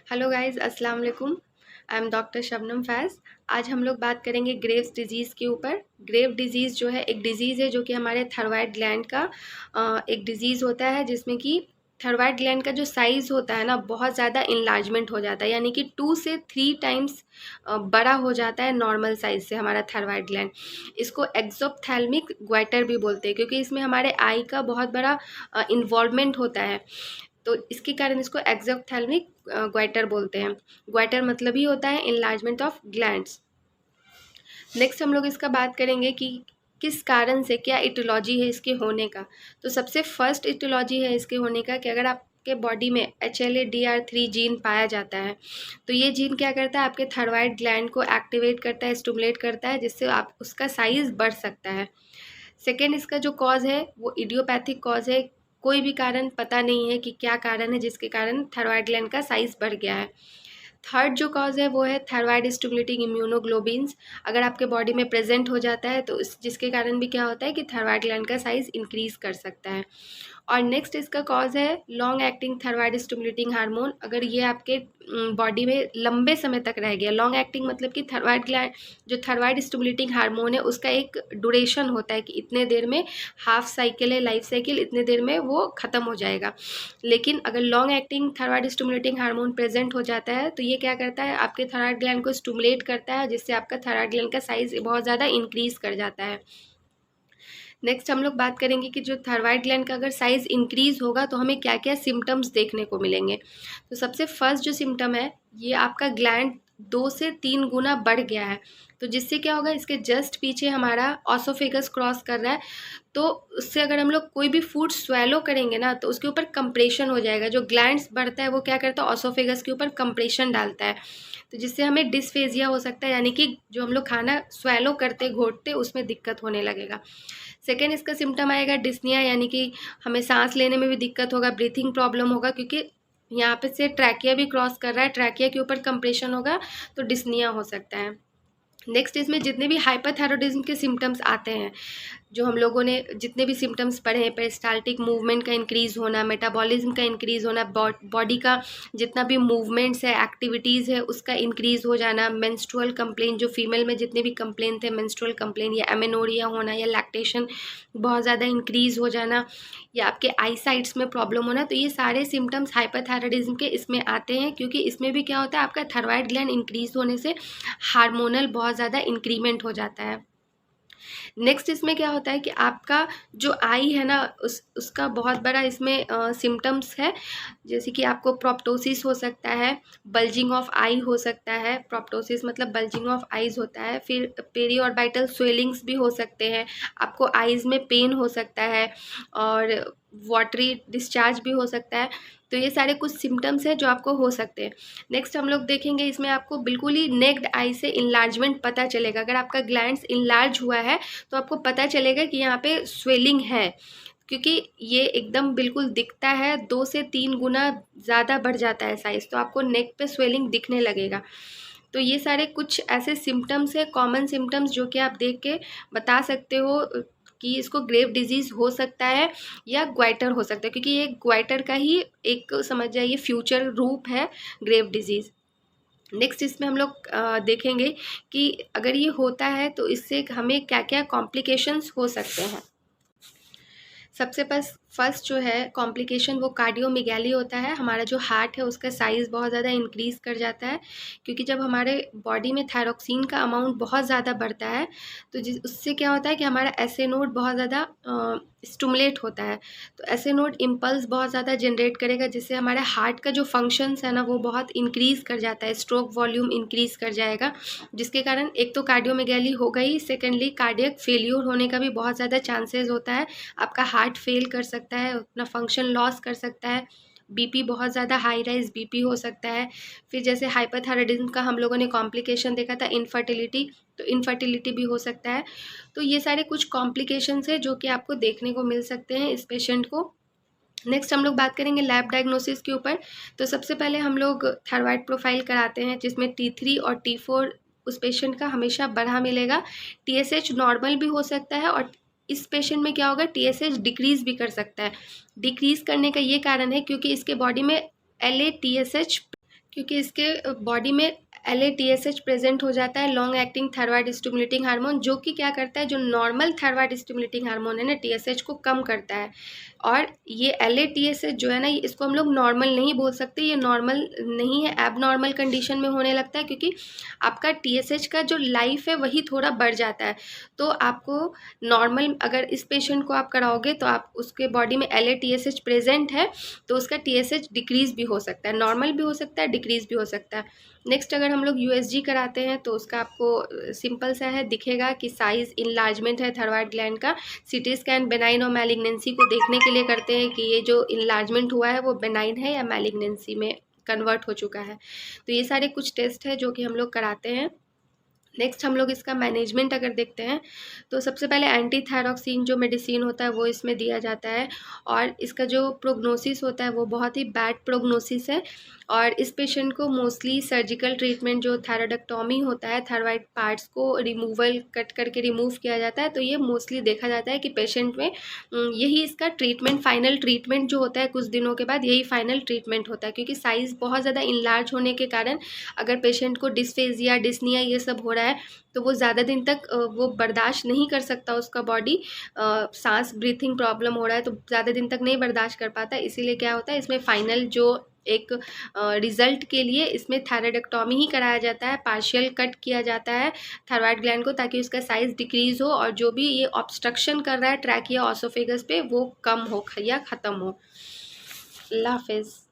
Hello guys, अस्सलाम वालेकुम। I am doctor Shabnam फैज़। आज हम लोग बात करेंगे ग्रेव्स डिजीज़ के ऊपर। ग्रेव डिजीज़ जो है एक डिजीज़ है जो कि हमारे थायराइड ग्लैंड का एक डिजीज़ होता है, जिसमें कि थायराइड ग्लैंड का जो साइज़ होता है ना, बहुत ज़्यादा इनलार्जमेंट हो जाता है, यानी कि 2 से 3 टाइम्स बड़ा हो जाता है नॉर्मल साइज़ से हमारा थायराइड ग्लैंड। इसको एक्सोप्थेल्मिक ग्वाइटर भी बोलते हैं, क्योंकि इसमें हमारे आई का बहुत बड़ा इन्वॉल्वमेंट होता है। तो इसके कारण इसको एक्सोप्थेल्मिक ग्वाइटर बोलते हैं। ग्वाइटर मतलब ही होता है इनलार्जमेंट ऑफ ग्लैंड्स। नेक्स्ट हम लोग इसका बात करेंगे कि किस कारण से, क्या इटियोलॉजी है इसके होने का। तो सबसे फर्स्ट इटियोलॉजी है इसके होने का कि अगर आपके बॉडी में HLA-DR3 जीन पाया जाता है, तो ये जीन क्या करता है, आपके थायराइड ग्लैंड को एक्टिवेट करता है, स्टिमुलेट करता है, जिससे आप उसका साइज़ बढ़ सकता है। सेकेंड, इसका जो कॉज है वो इडियोपैथिक कॉज है। कोई भी कारण पता नहीं है कि क्या कारण है जिसके कारण थायराइड ग्लैंड का साइज बढ़ गया है। थर्ड जो कॉज है वो है थायराइड स्टिमुलेटिंग इम्यूनोग्लोबिन्स। अगर आपके बॉडी में प्रेजेंट हो जाता है तो जिसके कारण भी क्या होता है कि थायराइड ग्लैंड का साइज इंक्रीज कर सकता है। और नेक्स्ट इसका कॉज है long acting thyroid stimulating hormone. अगर ये आपके बॉडी में लंबे समय तक रह गया, लॉन्ग एक्टिंग मतलब कि थायराइड ग्लैंड जो थायराइड स्टिमुलेटिंग हार्मोन है उसका एक ड्यूरेशन होता है कि इतने देर में, हाफ साइकिल है लाइफ साइकिल, इतने देर में वो ख़त्म हो जाएगा। लेकिन अगर long acting thyroid stimulating hormone present हो जाता है तो ये क्या करता है, आपके थायराइड ग्लैंड को स्टिमुलेट करता है, जिससे आपका थायराइड ग्लैंड का साइज बहुत ज़्यादा इंक्रीज कर जाता है। नेक्स्ट हम लोग बात करेंगे कि जो थायराइड ग्लैंड का अगर साइज़ इंक्रीज़ होगा तो हमें क्या क्या सिम्टम्स देखने को मिलेंगे। तो सबसे फर्स्ट जो सिम्टम है, ये आपका ग्लैंड 2 से 3 गुना बढ़ गया है। तो जिससे क्या होगा, इसके जस्ट पीछे हमारा ऑसोफेगस क्रॉस कर रहा है, तो उससे अगर हम लोग कोई भी फूड स्वेलो करेंगे ना तो उसके ऊपर कंप्रेशन हो जाएगा। जो ग्लैंड्स बढ़ता है वो क्या करता है, ऑसोफेगस के ऊपर कंप्रेशन डालता है, तो जिससे हमें डिस्फेजिया हो सकता है, यानी कि जो हम लोग खाना स्वेलो करते घोटते उसमें दिक्कत होने लगेगा। सेकेंड इसका सिम्टम आएगा डिस्निया, यानी कि हमें सांस लेने में भी दिक्कत होगा, ब्रीथिंग प्रॉब्लम होगा, क्योंकि यहाँ पे से ट्रैकिया भी क्रॉस कर रहा है, ट्रैकिया के ऊपर कंप्रेशन होगा तो डिस्निया हो सकता है। नेक्स्ट इसमें जितने भी हाइपरथायरॉयडिज्म के सिम्टम्स आते हैं, जो हम लोगों ने जितने भी सिम्टम्स पढ़े हैं, पेरिस्टाल्टिक मूवमेंट का इंक्रीज़ होना, मेटाबॉलिज्म का इंक्रीज़ होना, बॉडी का जितना भी मूवमेंट्स है, एक्टिविटीज़ है, उसका इंक्रीज़ हो जाना, मेंस्ट्रुअल कंप्लेन, जो फीमेल में जितने भी कंप्लेन थे, मेंस्ट्रुअल कंप्लेन या एमेनोरिया होना या लैक्टेशन बहुत ज़्यादा इंक्रीज़ हो जाना, या आपके आई साइट्स में प्रॉब्लम होना, तो ये सारे सिम्टम्स हाइपरथायरॉयडिज्म के इसमें आते हैं, क्योंकि इसमें भी क्या होता है, आपका थायराइड ग्लैंड इंक्रीज़ होने से हार्मोनल बहुत ज़्यादा इंक्रीमेंट हो जाता है। नेक्स्ट इसमें क्या होता है कि आपका जो आई है ना, उसका बहुत बड़ा इसमें सिम्टम्स है, जैसे कि आपको प्रोप्टोसिस हो सकता है, बल्जिंग ऑफ आई हो सकता है। प्रोप्टोसिस मतलब बल्जिंग ऑफ आईज होता है। फिर पेरीऑर्बिटल स्वेलिंग्स भी हो सकते हैं, आपको आईज में पेन हो सकता है, और वाटरी डिस्चार्ज भी हो सकता है। तो ये सारे कुछ सिम्टम्स हैं जो आपको हो सकते हैं। नेक्स्ट हम लोग देखेंगे, इसमें आपको बिल्कुल ही नेक्ड आई से इनलार्जमेंट पता चलेगा। अगर आपका ग्लैंड्स इनलार्ज हुआ है तो आपको पता चलेगा कि यहाँ पे स्वेलिंग है, क्योंकि ये एकदम बिल्कुल दिखता है, 2 से 3 गुना ज़्यादा बढ़ जाता है साइज़, तो आपको नेक पे स्वेलिंग दिखने लगेगा। तो ये सारे कुछ ऐसे सिम्टम्स है, कॉमन सिम्टम्स, जो कि आप देख के बता सकते हो कि इसको ग्रेव डिजीज़ हो सकता है या ग्वाइटर हो सकता है, क्योंकि ये ग्वाइटर का ही एक समझ जाइए फ्यूचर रूप है ग्रेव डिजीज़। नेक्स्ट इसमें हम लोग देखेंगे कि अगर ये होता है तो इससे हमें क्या क्या कॉम्प्लिकेशंस हो सकते हैं। सबसे फर्स्ट जो है कॉम्प्लिकेशन वो कार्डियोमेगाली होता है। हमारा जो हार्ट है उसका साइज़ बहुत ज़्यादा इंक्रीज़ कर जाता है, क्योंकि जब हमारे बॉडी में थायरॉक्सिन का अमाउंट बहुत ज़्यादा बढ़ता है तो उससे क्या होता है कि हमारा एसए नोड बहुत ज़्यादा स्टिमुलेट होता है। तो एसए नोड इम्पल्स बहुत ज़्यादा जनरेट करेगा, जिससे हमारे हार्ट का जो फंक्शंस है ना वो बहुत इंक्रीज़ कर जाता है, स्ट्रोक वॉल्यूम इंक्रीज़ कर जाएगा, जिसके कारण एक तो कार्डियोमेगाली हो गई, सेकेंडली कार्डियक फेल्यूर होने का भी बहुत ज़्यादा चांसेस होता है। आपका हार्ट फेल कर सकता है, अपना फंक्शन लॉस कर सकता है, बीपी बहुत ज़्यादा हाई राइज बीपी हो सकता है। फिर जैसे हाइपरथायरॉयडिज्म का हम लोगों ने कॉम्प्लिकेशन देखा था इनफर्टिलिटी, तो इनफर्टिलिटी भी हो सकता है। तो ये सारे कुछ कॉम्प्लिकेशंस है जो कि आपको देखने को मिल सकते हैं इस पेशेंट को। नेक्स्ट हम लोग बात करेंगे लैब डायग्नोसिस के ऊपर। तो सबसे पहले हम लोग थायराइड प्रोफाइल कराते हैं, जिसमें T3 और T4 उस पेशेंट का हमेशा बढ़ा मिलेगा। TSH नॉर्मल भी हो सकता है, और इस पेशेंट में क्या होगा, TSH डिक्रीज़ भी कर सकता है। डिक्रीज़ करने का ये कारण है क्योंकि इसके बॉडी में LATSH क्योंकि इसके बॉडी में LATSH प्रेजेंट हो जाता है, long acting thyroid stimulating hormone, जो कि क्या करता है, जो नॉर्मल थायराइड स्टिमुलेटिंग हार्मोन है ना TSH को कम करता है। और ये LATSH जो है ना, इसको हम लोग नॉर्मल नहीं बोल सकते, ये नॉर्मल नहीं है, एब नॉर्मल कंडीशन में होने लगता है, क्योंकि आपका TSH का जो लाइफ है वही थोड़ा बढ़ जाता है। तो आपको नॉर्मल, अगर इस पेशेंट को आप कराओगे तो आप उसके बॉडी में LATSH प्रेजेंट है तो उसका TSH डिक्रीज भी हो सकता है, नॉर्मल भी हो सकता है, डिक्रीज भी हो सकता है। नेक्स्ट अगर हम लोग USG कराते हैं तो उसका आपको सिंपल सा है, दिखेगा कि साइज इनलार्जमेंट है थायराइड ग्लैंड का। CT स्कैन बेनाइन और मैलिग्नेंसी को देखने के लिए करते हैं कि ये जो इनलार्जमेंट हुआ है वो बेनाइन है या मैलिग्नेंसी में कन्वर्ट हो चुका है। तो ये सारे कुछ टेस्ट है जो कि हम लोग कराते हैं। नेक्स्ट हम लोग इसका मैनेजमेंट अगर देखते हैं तो सबसे पहले एंटी थायरॉक्सिन जो मेडिसिन होता है वो इसमें दिया जाता है, और इसका जो प्रोग्नोसिस होता है वो बहुत ही बैड प्रोग्नोसिस है। और इस पेशेंट को मोस्टली सर्जिकल ट्रीटमेंट, जो थायराइडेक्टॉमी होता है, थायराइड पार्ट्स को रिमूवल कट करके रिमूव किया जाता है, तो ये मोस्टली देखा जाता है कि पेशेंट में यही इसका ट्रीटमेंट, फाइनल ट्रीटमेंट जो होता है कुछ दिनों के बाद, यही फाइनल ट्रीटमेंट होता है। क्योंकि साइज़ बहुत ज़्यादा इनलार्ज होने के कारण अगर पेशेंट को डिस्फेजिया, डिस्निया ये सब हो रहा है तो वो ज़्यादा दिन तक वो बर्दाश्त नहीं कर सकता, उसका बॉडी सांस ब्रीथिंग प्रॉब्लम हो रहा है तो ज़्यादा दिन तक नहीं बर्दाश्त कर पाता। इसीलिए क्या होता है, इसमें फाइनल जो एक रिज़ल्ट के लिए इसमें थायराइडेक्टॉमी ही कराया जाता है, पार्शियल कट किया जाता है थायराइड ग्लैंड को, ताकि उसका साइज़ डिक्रीज़ हो और जो भी ये ऑब्स्ट्रक्शन कर रहा है ट्रैकिया ऑसोफेगस पे वो कम हो या ख़त्म हो। अल्लाह हाफिज़।